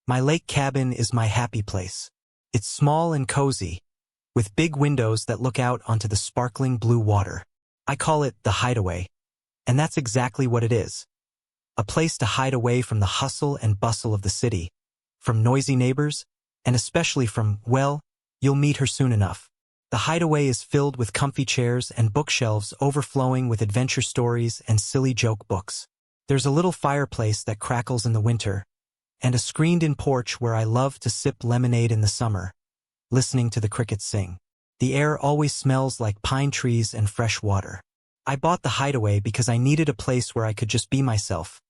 My lake cabin is my happy place. It's small and cozy, with big windows that look out onto the sparkling blue water. I call it the hideaway, and that's exactly what it is. A place to hide away from the hustle and bustle of the city, from noisy neighbors, and especially from, well, you'll meet her soon enough. The hideaway is filled with comfy chairs and bookshelves overflowing with adventure stories and silly joke books. There's a little fireplace that crackles in the winter, and a screened-in porch where I love to sip lemonade in the summer, listening to the crickets sing. The air always smells like pine trees and fresh water. I bought the hideaway because I needed a place where I could just be myself,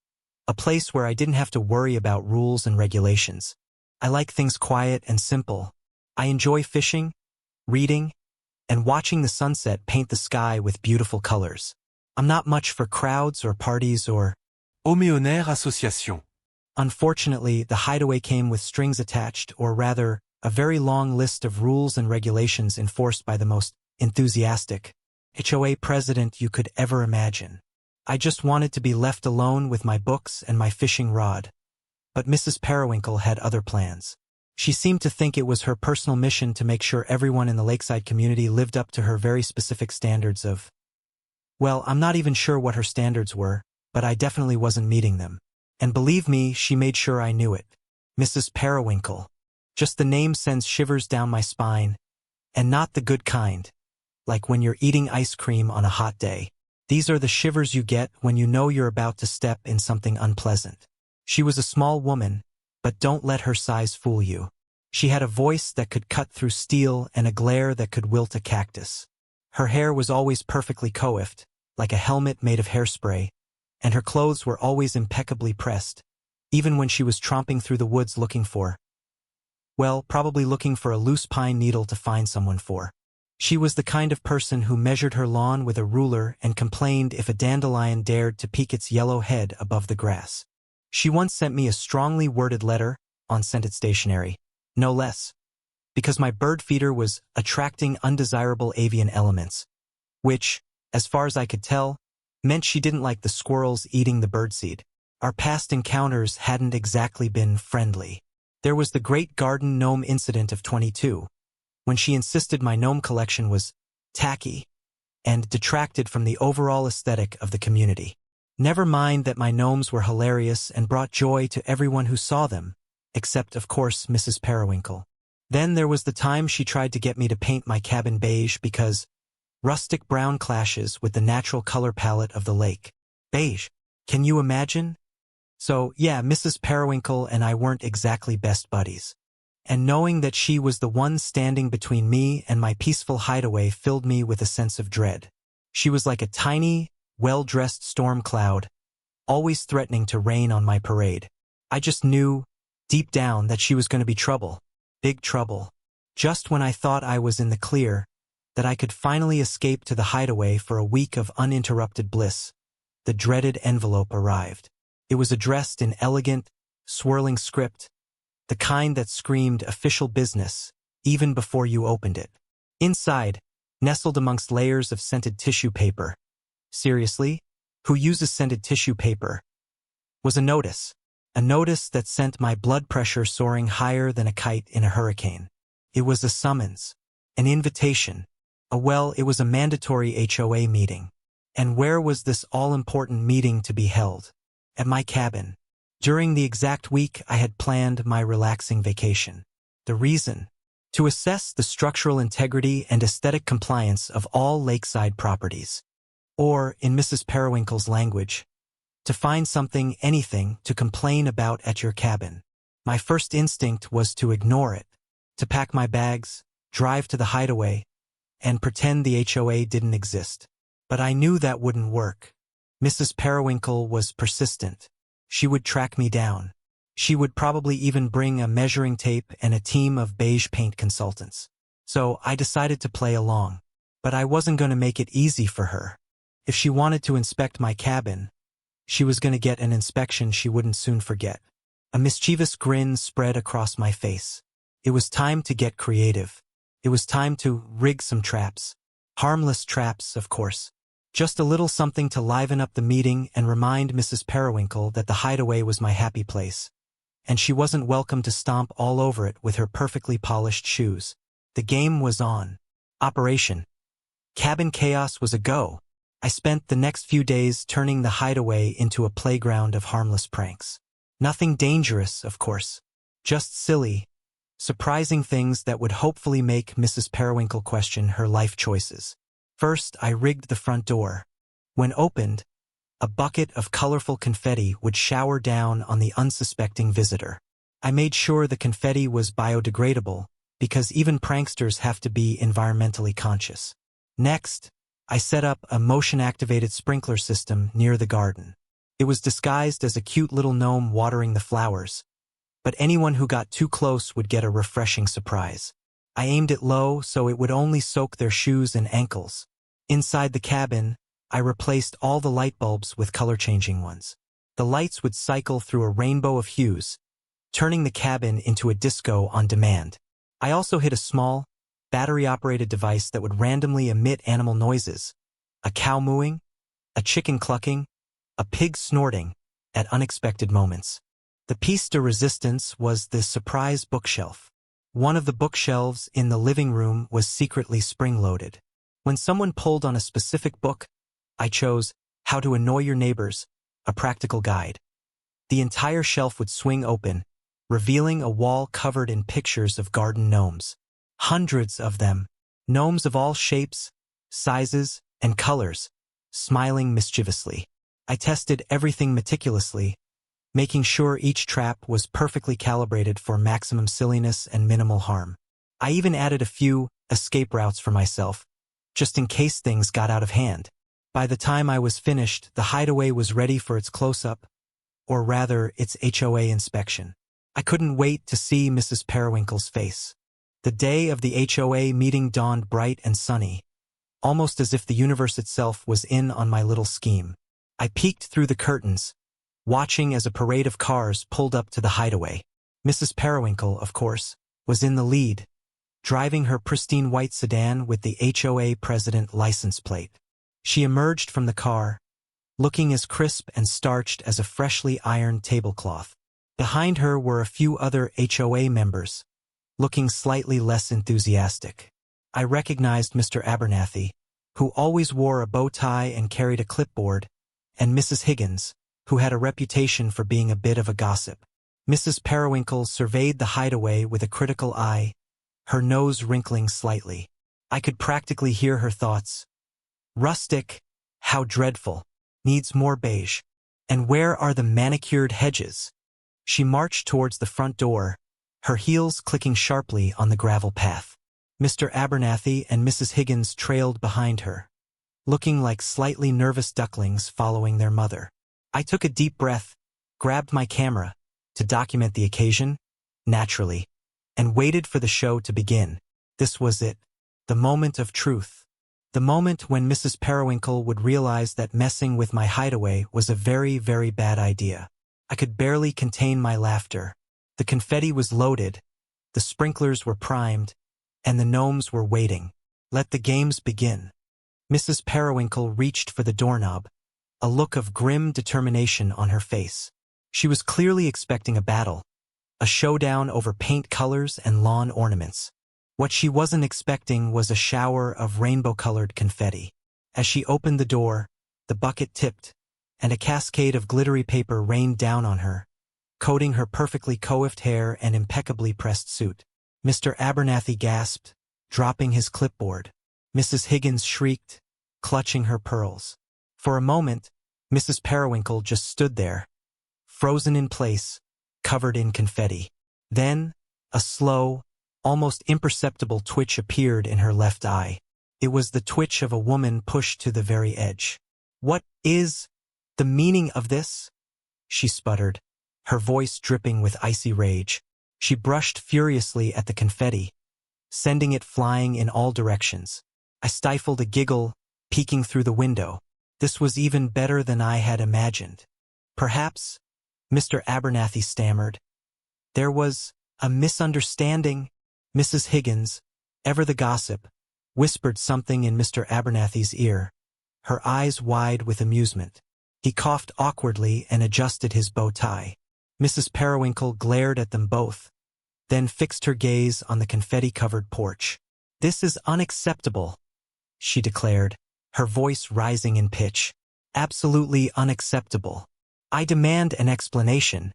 a place where I didn't have to worry about rules and regulations. I like things quiet and simple. I enjoy fishing, reading, and watching the sunset paint the sky with beautiful colors. I'm not much for crowds or parties or Homéonaire Association. Unfortunately, the hideaway came with strings attached, or rather, a very long list of rules and regulations enforced by the most enthusiastic HOA president you could ever imagine. I just wanted to be left alone with my books and my fishing rod. But Mrs. Periwinkle had other plans. She seemed to think it was her personal mission to make sure everyone in the lakeside community lived up to her very specific standards of... Well, I'm not even sure what her standards were, but I definitely wasn't meeting them. And believe me, she made sure I knew it. Mrs. Periwinkle. Just the name sends shivers down my spine, and not the good kind, like when you're eating ice cream on a hot day. These are the shivers you get when you know you're about to step in something unpleasant. She was a small woman, but don't let her size fool you. She had a voice that could cut through steel and a glare that could wilt a cactus. Her hair was always perfectly coiffed, like a helmet made of hairspray, and her clothes were always impeccably pressed, even when she was tromping through the woods looking for, well, probably looking for a loose pine needle to find someone for. She was the kind of person who measured her lawn with a ruler and complained if a dandelion dared to peek its yellow head above the grass. She once sent me a strongly worded letter, on scented stationery, no less, because my bird feeder was attracting undesirable avian elements, which, as far as I could tell, meant she didn't like the squirrels eating the birdseed. Our past encounters hadn't exactly been friendly. There was the great garden gnome incident of 22, when she insisted my gnome collection was tacky and detracted from the overall aesthetic of the community. Never mind that my gnomes were hilarious and brought joy to everyone who saw them, except, of course, Mrs. Periwinkle. Then there was the time she tried to get me to paint my cabin beige because rustic brown clashes with the natural color palette of the lake. Beige. Can you imagine? So, yeah, Mrs. Periwinkle and I weren't exactly best buddies. And knowing that she was the one standing between me and my peaceful hideaway filled me with a sense of dread. She was like a tiny, well-dressed storm cloud, always threatening to rain on my parade. I just knew, deep down, that she was going to be trouble. Big trouble. Just when I thought I was in the clear, that I could finally escape to the hideaway for a week of uninterrupted bliss, the dreaded envelope arrived. It was addressed in elegant, swirling script, the kind that screamed official business, even before you opened it. Inside, nestled amongst layers of scented tissue paper, seriously? Who uses scented tissue paper? Was a notice that sent my blood pressure soaring higher than a kite in a hurricane. It was a summons, an invitation, it was a mandatory HOA meeting. And where was this all-important meeting to be held? At my cabin. During the exact week I had planned my relaxing vacation. The reason? To assess the structural integrity and aesthetic compliance of all lakeside properties. Or, in Mrs. Periwinkle's language, to find something, anything, to complain about at your cabin. My first instinct was to ignore it, to pack my bags, drive to the hideaway, and pretend the HOA didn't exist. But I knew that wouldn't work. Mrs. Periwinkle was persistent. She would track me down. She would probably even bring a measuring tape and a team of beige paint consultants. So I decided to play along. But I wasn't going to make it easy for her. If she wanted to inspect my cabin, she was going to get an inspection she wouldn't soon forget. A mischievous grin spread across my face. It was time to get creative. It was time to rig some traps. Harmless traps, of course. Just a little something to liven up the meeting and remind Mrs. Periwinkle that the hideaway was my happy place, and she wasn't welcome to stomp all over it with her perfectly polished shoes. The game was on. Operation Cabin Chaos was a go. I spent the next few days turning the hideaway into a playground of harmless pranks. Nothing dangerous, of course. Just silly, surprising things that would hopefully make Mrs. Periwinkle question her life choices. First, I rigged the front door. When opened, a bucket of colorful confetti would shower down on the unsuspecting visitor. I made sure the confetti was biodegradable, because even pranksters have to be environmentally conscious. Next, I set up a motion-activated sprinkler system near the garden. It was disguised as a cute little gnome watering the flowers, but anyone who got too close would get a refreshing surprise. I aimed it low so it would only soak their shoes and ankles. Inside the cabin, I replaced all the light bulbs with color-changing ones. The lights would cycle through a rainbow of hues, turning the cabin into a disco on demand. I also hid a small, battery-operated device that would randomly emit animal noises, a cow mooing, a chicken clucking, a pig snorting, at unexpected moments. The piece de resistance was the surprise bookshelf. One of the bookshelves in the living room was secretly spring-loaded. When someone pulled on a specific book, I chose How to Annoy Your Neighbors, a practical guide. The entire shelf would swing open, revealing a wall covered in pictures of garden gnomes. Hundreds of them, gnomes of all shapes, sizes, and colors, smiling mischievously. I tested everything meticulously, making sure each trap was perfectly calibrated for maximum silliness and minimal harm. I even added a few escape routes for myself, just in case things got out of hand. By the time I was finished, the hideaway was ready for its close-up, or rather, its HOA inspection. I couldn't wait to see Mrs. Periwinkle's face. The day of the HOA meeting dawned bright and sunny, almost as if the universe itself was in on my little scheme. I peeked through the curtains, watching as a parade of cars pulled up to the hideaway. Mrs. Periwinkle, of course, was in the lead, driving her pristine white sedan with the HOA president license plate. She emerged from the car, looking as crisp and starched as a freshly ironed tablecloth. Behind her were a few other HOA members, looking slightly less enthusiastic. I recognized Mr. Abernathy, who always wore a bow tie and carried a clipboard, and Mrs. Higgins, who had a reputation for being a bit of a gossip. Mrs. Periwinkle surveyed the hideaway with a critical eye, her nose wrinkling slightly. I could practically hear her thoughts. Rustic, how dreadful, needs more beige. And where are the manicured hedges? She marched towards the front door, her heels clicking sharply on the gravel path. Mr. Abernathy and Mrs. Higgins trailed behind her, looking like slightly nervous ducklings following their mother. I took a deep breath, grabbed my camera, to document the occasion, naturally, and waited for the show to begin. This was it, the moment of truth. The moment when Mrs. Periwinkle would realize that messing with my hideaway was a very, very bad idea. I could barely contain my laughter. The confetti was loaded, the sprinklers were primed, and the gnomes were waiting. Let the games begin. Mrs. Periwinkle reached for the doorknob, a look of grim determination on her face. She was clearly expecting a battle, a showdown over paint colors and lawn ornaments. What she wasn't expecting was a shower of rainbow-colored confetti. As she opened the door, the bucket tipped, and a cascade of glittery paper rained down on her, coating her perfectly coiffed hair and impeccably pressed suit. Mr. Abernathy gasped, dropping his clipboard. Mrs. Higgins shrieked, clutching her pearls. For a moment, Mrs. Periwinkle just stood there, frozen in place, covered in confetti. Then, a slow, almost imperceptible twitch appeared in her left eye. It was the twitch of a woman pushed to the very edge. "What is the meaning of this?" she sputtered, her voice dripping with icy rage. She brushed furiously at the confetti, sending it flying in all directions. I stifled a giggle, peeking through the window. This was even better than I had imagined. "Perhaps," Mr. Abernathy stammered, "there was a misunderstanding." Mrs. Higgins, ever the gossip, whispered something in Mr. Abernathy's ear, her eyes wide with amusement. He coughed awkwardly and adjusted his bow tie. Mrs. Periwinkle glared at them both, then fixed her gaze on the confetti-covered porch. "This is unacceptable," she declared, her voice rising in pitch. "Absolutely unacceptable. I demand an explanation."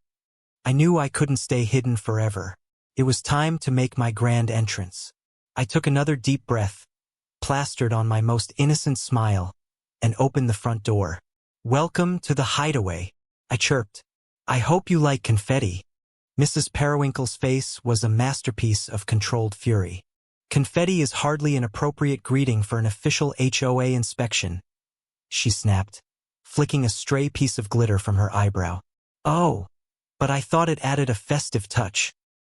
I knew I couldn't stay hidden forever. It was time to make my grand entrance. I took another deep breath, plastered on my most innocent smile, and opened the front door. "Welcome to the hideaway," I chirped. "I hope you like confetti." Mrs. Periwinkle's face was a masterpiece of controlled fury. "Confetti is hardly an appropriate greeting for an official HOA inspection," she snapped, flicking a stray piece of glitter from her eyebrow. "Oh, but I thought it added a festive touch,"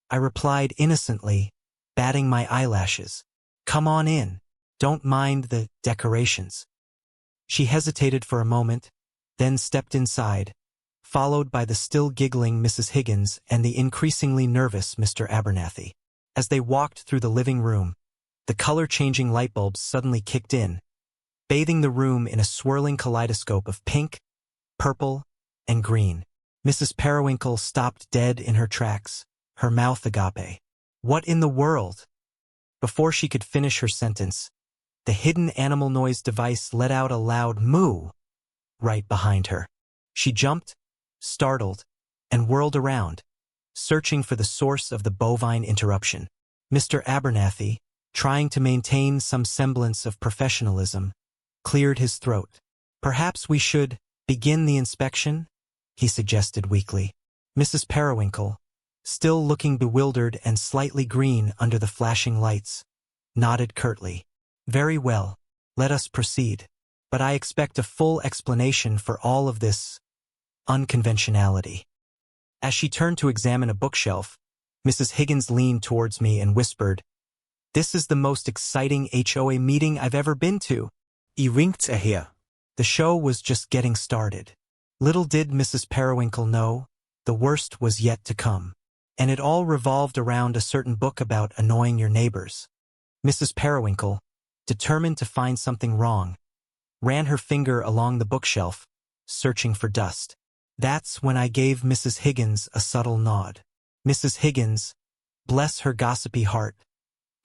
I replied innocently, batting my eyelashes. "Come on in. Don't mind the decorations." She hesitated for a moment, then stepped inside, followed by the still giggling Mrs. Higgins and the increasingly nervous Mr. Abernathy. As they walked through the living room, the color-changing light bulbs suddenly kicked in, bathing the room in a swirling kaleidoscope of pink, purple, and green. Mrs. Periwinkle stopped dead in her tracks, her mouth agape. "What in the world?" Before she could finish her sentence, the hidden animal noise device let out a loud moo right behind her. She jumped, startled, and whirled around, searching for the source of the bovine interruption. Mr. Abernathy, trying to maintain some semblance of professionalism, cleared his throat. "Perhaps we should begin the inspection?" he suggested weakly. Mrs. Periwinkle, still looking bewildered and slightly green under the flashing lights, nodded curtly. "Very well, let us proceed. But I expect a full explanation for all of this unconventionality." As she turned to examine a bookshelf, Mrs. Higgins leaned towards me and whispered, "This is the most exciting HOA meeting I've ever been to." Winkt her. The show was just getting started. Little did Mrs. Periwinkle know, the worst was yet to come. And it all revolved around a certain book about annoying your neighbors. Mrs. Periwinkle, determined to find something wrong, ran her finger along the bookshelf, searching for dust. That's when I gave Mrs. Higgins a subtle nod. Mrs. Higgins, bless her gossipy heart,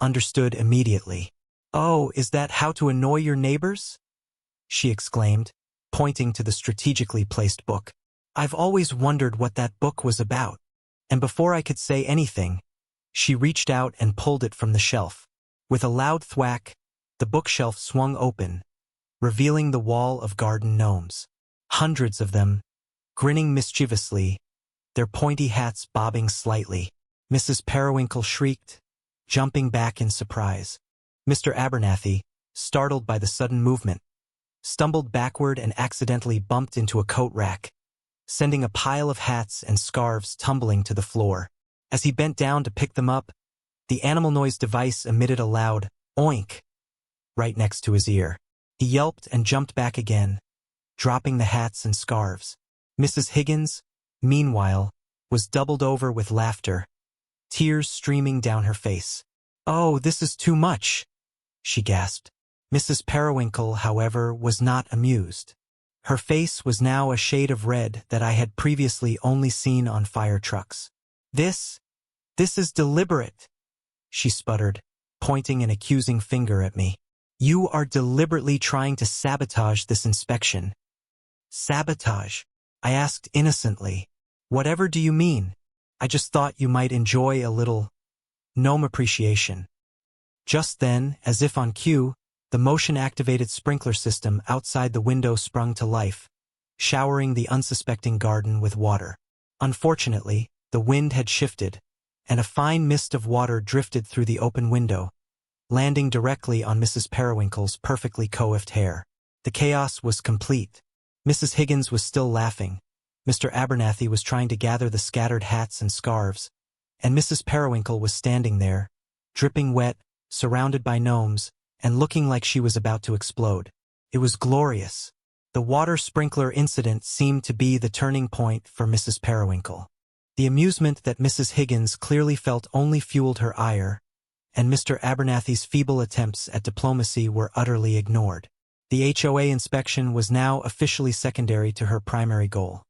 understood immediately. "Oh, is that how to annoy your neighbors?" she exclaimed, pointing to the strategically placed book. "I've always wondered what that book was about." And before I could say anything, she reached out and pulled it from the shelf. With a loud thwack, the bookshelf swung open, revealing the wall of garden gnomes. Hundreds of them, grinning mischievously, their pointy hats bobbing slightly. Mrs. Periwinkle shrieked, jumping back in surprise. Mr. Abernathy, startled by the sudden movement, stumbled backward and accidentally bumped into a coat rack, sending a pile of hats and scarves tumbling to the floor. As he bent down to pick them up, the animal noise device emitted a loud oink right next to his ear. He yelped and jumped back again, dropping the hats and scarves. Mrs. Higgins, meanwhile, was doubled over with laughter, tears streaming down her face. "Oh, this is too much," she gasped. Mrs. Periwinkle, however, was not amused. Her face was now a shade of red that I had previously only seen on fire trucks. This is deliberate," she sputtered, pointing an accusing finger at me. "You are deliberately trying to sabotage this inspection." "Sabotage?" I asked innocently. "Whatever do you mean? I just thought you might enjoy a little gnome appreciation." Just then, as if on cue, the motion-activated sprinkler system outside the window sprung to life, showering the unsuspecting garden with water. Unfortunately, the wind had shifted, and a fine mist of water drifted through the open window, landing directly on Mrs. Periwinkle's perfectly coiffed hair. The chaos was complete. Mrs. Higgins was still laughing. Mr. Abernathy was trying to gather the scattered hats and scarves, and Mrs. Periwinkle was standing there, dripping wet, surrounded by gnomes, and looking like she was about to explode. It was glorious. The water sprinkler incident seemed to be the turning point for Mrs. Periwinkle. The amusement that Mrs. Higgins clearly felt only fueled her ire, and Mr. Abernathy's feeble attempts at diplomacy were utterly ignored. The HOA inspection was now officially secondary to her primary goal,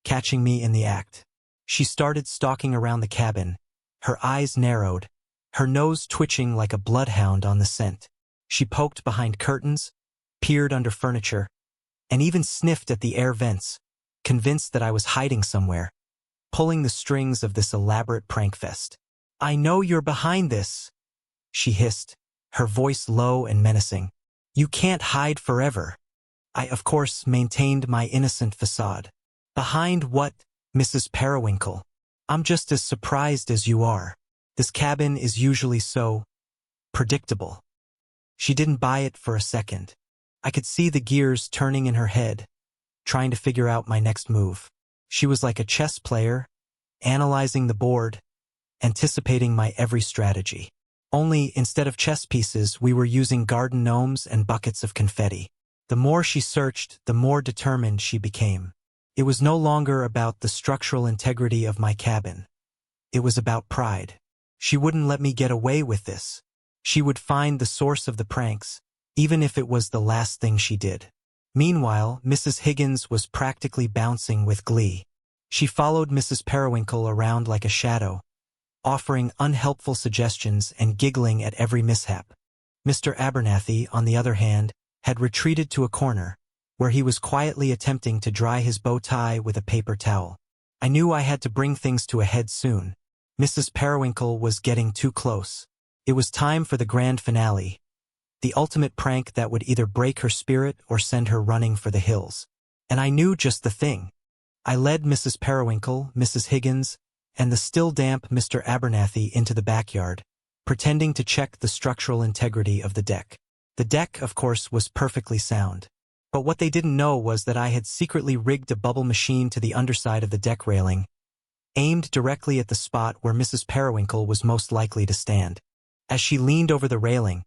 catching me in the act. She started stalking around the cabin, her eyes narrowed, her nose twitching like a bloodhound on the scent. She poked behind curtains, peered under furniture, and even sniffed at the air vents, convinced that I was hiding somewhere, pulling the strings of this elaborate prank fest. "I know you're behind this," she hissed, her voice low and menacing. "You can't hide forever." I, of course, maintained my innocent facade. "Behind what, Mrs. Periwinkle? I'm just as surprised as you are. This cabin is usually so predictable." She didn't buy it for a second. I could see the gears turning in her head, trying to figure out my next move. She was like a chess player, analyzing the board, anticipating my every strategy. Only, instead of chess pieces, we were using garden gnomes and buckets of confetti. The more she searched, the more determined she became. It was no longer about the structural integrity of my cabin. It was about pride. She wouldn't let me get away with this. She would find the source of the pranks, even if it was the last thing she did. Meanwhile, Mrs. Higgins was practically bouncing with glee. She followed Mrs. Periwinkle around like a shadow, offering unhelpful suggestions and giggling at every mishap. Mr. Abernathy, on the other hand, had retreated to a corner, where he was quietly attempting to dry his bow tie with a paper towel. I knew I had to bring things to a head soon. Mrs. Periwinkle was getting too close. It was time for the grand finale, the ultimate prank that would either break her spirit or send her running for the hills. And I knew just the thing. I led Mrs. Periwinkle, Mrs. Higgins, and the still damp Mr. Abernathy into the backyard, pretending to check the structural integrity of the deck. The deck, of course, was perfectly sound. But what they didn't know was that I had secretly rigged a bubble machine to the underside of the deck railing, aimed directly at the spot where Mrs. Periwinkle was most likely to stand. As she leaned over the railing,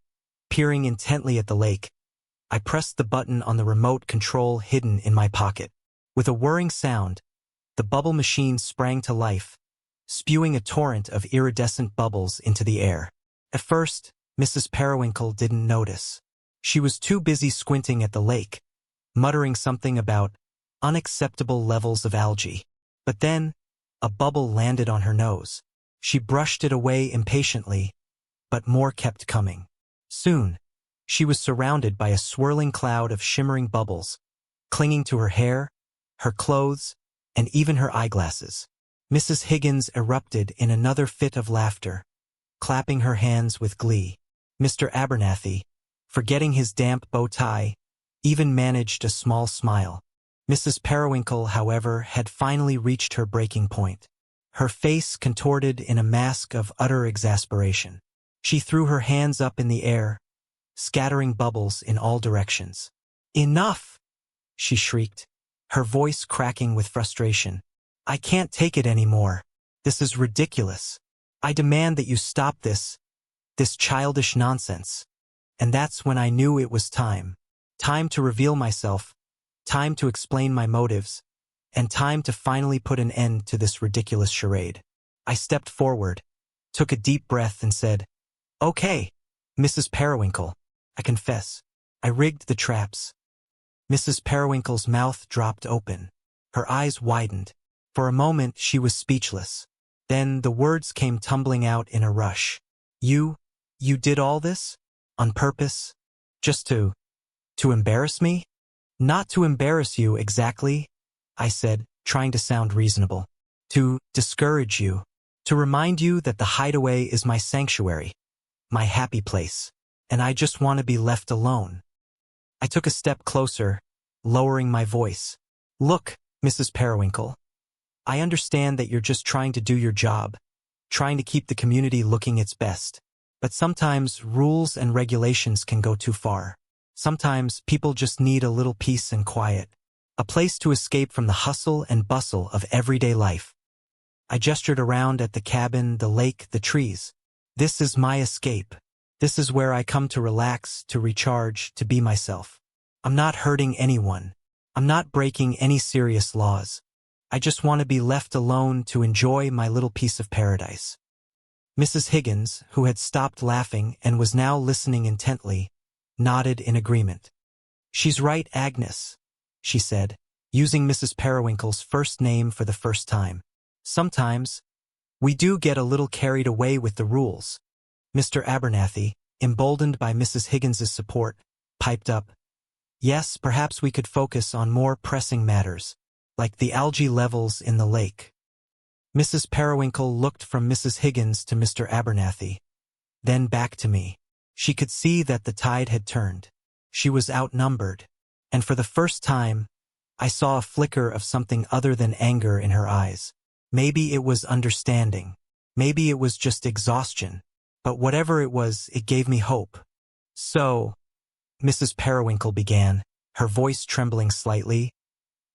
peering intently at the lake, I pressed the button on the remote control hidden in my pocket. With a whirring sound, the bubble machine sprang to life, spewing a torrent of iridescent bubbles into the air. At first, Mrs. Periwinkle didn't notice. She was too busy squinting at the lake, muttering something about unacceptable levels of algae. But then, a bubble landed on her nose. She brushed it away impatiently, but more kept coming. Soon, she was surrounded by a swirling cloud of shimmering bubbles, clinging to her hair, her clothes, and even her eyeglasses. Mrs. Higgins erupted in another fit of laughter, clapping her hands with glee. Mr. Abernathy, forgetting his damp bow tie, even managed a small smile. Mrs. Periwinkle, however, had finally reached her breaking point. Her face contorted in a mask of utter exasperation. She threw her hands up in the air, scattering bubbles in all directions. "Enough!" she shrieked, her voice cracking with frustration. "I can't take it anymore. This is ridiculous. I demand that you stop this childish nonsense." And that's when I knew it was time. Time to reveal myself, time to explain my motives, and time to finally put an end to this ridiculous charade. I stepped forward, took a deep breath, and said, "Okay, Mrs. Periwinkle, I confess, I rigged the traps." Mrs. Periwinkle's mouth dropped open. Her eyes widened. For a moment, she was speechless. Then the words came tumbling out in a rush. You did all this? On purpose? Just to embarrass me?" "Not to embarrass you exactly," I said, trying to sound reasonable. "To discourage you. To remind you that the hideaway is my sanctuary, my happy place, and I just want to be left alone." I took a step closer, lowering my voice. "Look, Mrs. Periwinkle, I understand that you're just trying to do your job, trying to keep the community looking its best. But sometimes rules and regulations can go too far. Sometimes people just need a little peace and quiet, a place to escape from the hustle and bustle of everyday life." I gestured around at the cabin, the lake, the trees. "This is my escape. This is where I come to relax, to recharge, to be myself. I'm not hurting anyone. I'm not breaking any serious laws. I just want to be left alone to enjoy my little piece of paradise." Mrs. Higgins, who had stopped laughing and was now listening intently, nodded in agreement. "She's right, Agnes," she said, using Mrs. Periwinkle's first name for the first time. Sometimes, we do get a little carried away with the rules. Mr. Abernathy, emboldened by Mrs. Higgins's support, piped up. Yes, perhaps we could focus on more pressing matters, like the algae levels in the lake. Mrs. Periwinkle looked from Mrs. Higgins to Mr. Abernathy, then back to me. She could see that the tide had turned. She was outnumbered, and for the first time, I saw a flicker of something other than anger in her eyes. Maybe it was understanding. Maybe it was just exhaustion. But whatever it was, it gave me hope. So, Mrs. Periwinkle began, her voice trembling slightly,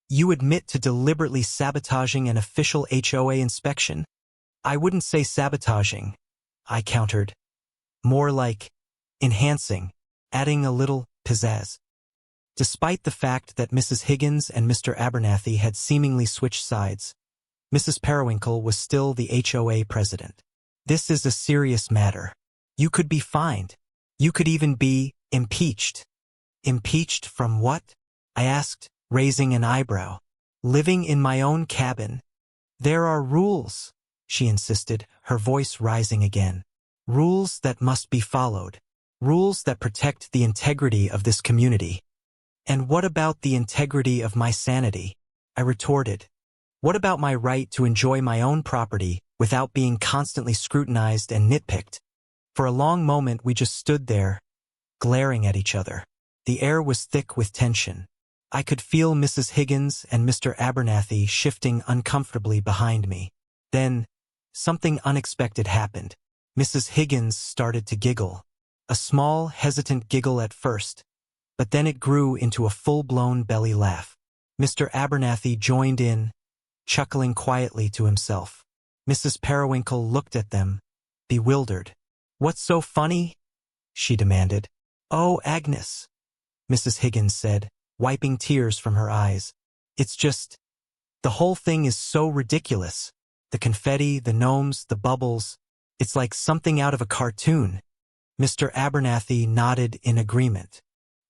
you admit to deliberately sabotaging an official HOA inspection? I wouldn't say sabotaging, I countered. More like enhancing, adding a little pizzazz. Despite the fact that Mrs. Higgins and Mr. Abernathy had seemingly switched sides, Mrs. Periwinkle was still the HOA president. This is a serious matter. You could be fined. You could even be impeached. Impeached from what? I asked, raising an eyebrow. Living in my own cabin. There are rules, she insisted, her voice rising again. Rules that must be followed. Rules that protect the integrity of this community. And what about the integrity of my sanity? I retorted. What about my right to enjoy my own property without being constantly scrutinized and nitpicked? For a long moment we just stood there, glaring at each other. The air was thick with tension. I could feel Mrs. Higgins and Mr. Abernathy shifting uncomfortably behind me. Then, something unexpected happened. Mrs. Higgins started to giggle. A small, hesitant giggle at first, but then it grew into a full-blown belly laugh. Mr. Abernathy joined in, chuckling quietly to himself. Mrs. Periwinkle looked at them, bewildered. What's so funny? She demanded. Oh, Agnes, Mrs. Higgins said, wiping tears from her eyes. It's just, the whole thing is so ridiculous. The confetti, the gnomes, the bubbles. It's like something out of a cartoon. Mr. Abernathy nodded in agreement.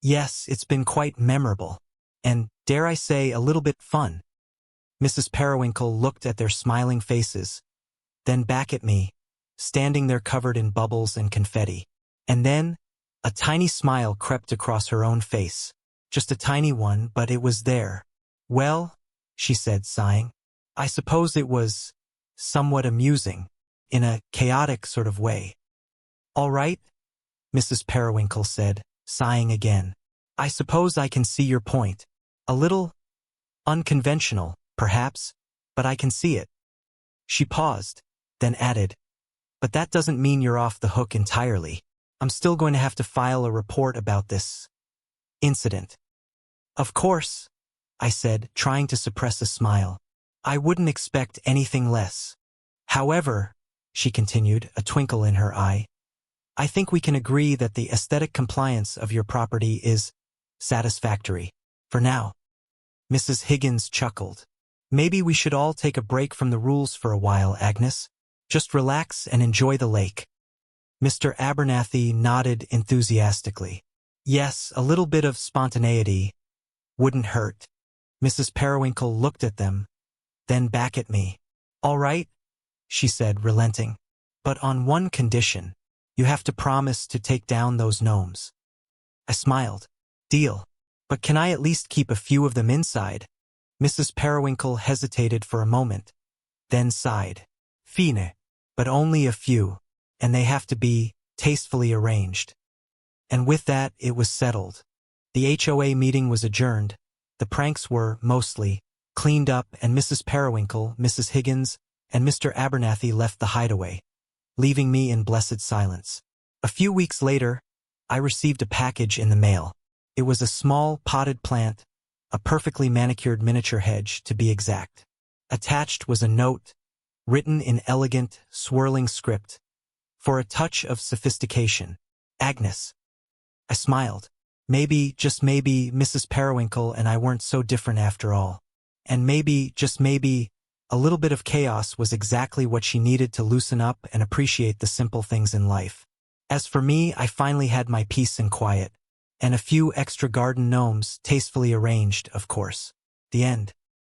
Yes, it's been quite memorable. And, dare I say, a little bit fun. Mrs. Periwinkle looked at their smiling faces, then back at me, standing there covered in bubbles and confetti. And then, a tiny smile crept across her own face. Just a tiny one, but it was there. Well, she said, sighing, I suppose it was somewhat amusing, in a chaotic sort of way. All right, Mrs. Periwinkle said, sighing again. I suppose I can see your point. A little unconventional, perhaps, but I can see it. She paused, then added, but that doesn't mean you're off the hook entirely. I'm still going to have to file a report about this incident. Of course, I said, trying to suppress a smile. I wouldn't expect anything less. However, she continued, a twinkle in her eye, I think we can agree that the aesthetic compliance of your property is satisfactory. For now. Mrs. Higgins chuckled. Maybe we should all take a break from the rules for a while, Agnes. Just relax and enjoy the lake. Mr. Abernathy nodded enthusiastically. Yes, a little bit of spontaneity wouldn't hurt. Mrs. Periwinkle looked at them, then back at me. All right, she said, relenting. But on one condition. You have to promise to take down those gnomes. I smiled. Deal. But can I at least keep a few of them inside? Mrs. Periwinkle hesitated for a moment, then sighed. Fine. But only a few, and they have to be tastefully arranged. And with that, it was settled. The HOA meeting was adjourned. The pranks were, mostly, cleaned up, and Mrs. Periwinkle, Mrs. Higgins, and Mr. Abernathy left the hideaway, leaving me in blessed silence. A few weeks later, I received a package in the mail. It was a small potted plant, a perfectly manicured miniature hedge, to be exact. Attached was a note, written in elegant, swirling script, for a touch of sophistication. Agnes. I smiled. Maybe, just maybe, Mrs. Periwinkle and I weren't so different after all. And maybe, just maybe, a little bit of chaos was exactly what she needed to loosen up and appreciate the simple things in life. As for me, I finally had my peace and quiet, and a few extra garden gnomes, tastefully arranged, of course. The end.